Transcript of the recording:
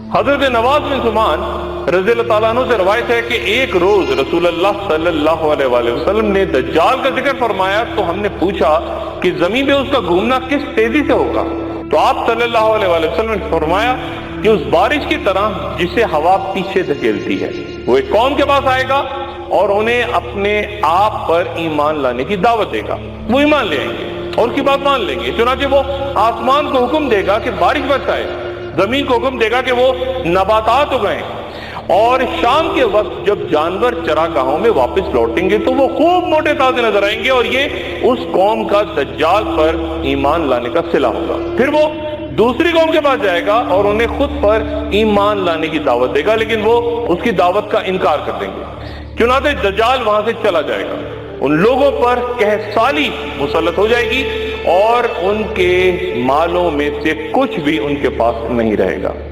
हजरत नवाज बिन सुमान रज़ियल्लाहु ताला अन्हु से रवायत है कि एक रोज रसूलुल्लाह सल्लल्लाहु अलैहि वसल्लम ने दज्जाल का जिक्र फरमाया तो हमने पूछा कि जमीन पे उसका घूमना किस तेजी से होगा। तो आप सल्लल्लाहु अलैहि वसल्लम ने फरमाया कि उस बारिश की तरह जिसे हवा पीछे धकेलती है। वो एक कौम के पास आएगा और उन्हें अपने आप पर ईमान लाने की दावत देगा। वो ईमान ले आएंगे और उसकी बात मान लेंगे। चुनांचे वो आसमान को हुक्म देगा कि बारिश बरसाए, जमीन को हुक्म देगा कि वो नबातात उगाएं, और शाम के वक्त जब जानवर चरागाहों में वापस लौटेंगे तो वो खूब मोटे ताजे नजर आएंगे और ये उस कौम का दज्जाल पर ईमान लाने का सिला होगा। फिर वो दूसरी कौम के पास जाएगा और उन्हें खुद पर ईमान लाने की दावत देगा, लेकिन वो उसकी दावत का इनकार कर देंगे। चुनांचे दज्जाल वहां से चला जाएगा, उन लोगों पर कहसाली मुसल्लत हो जाएगी और उनके मालों में से कुछ भी उनके पास नहीं रहेगा।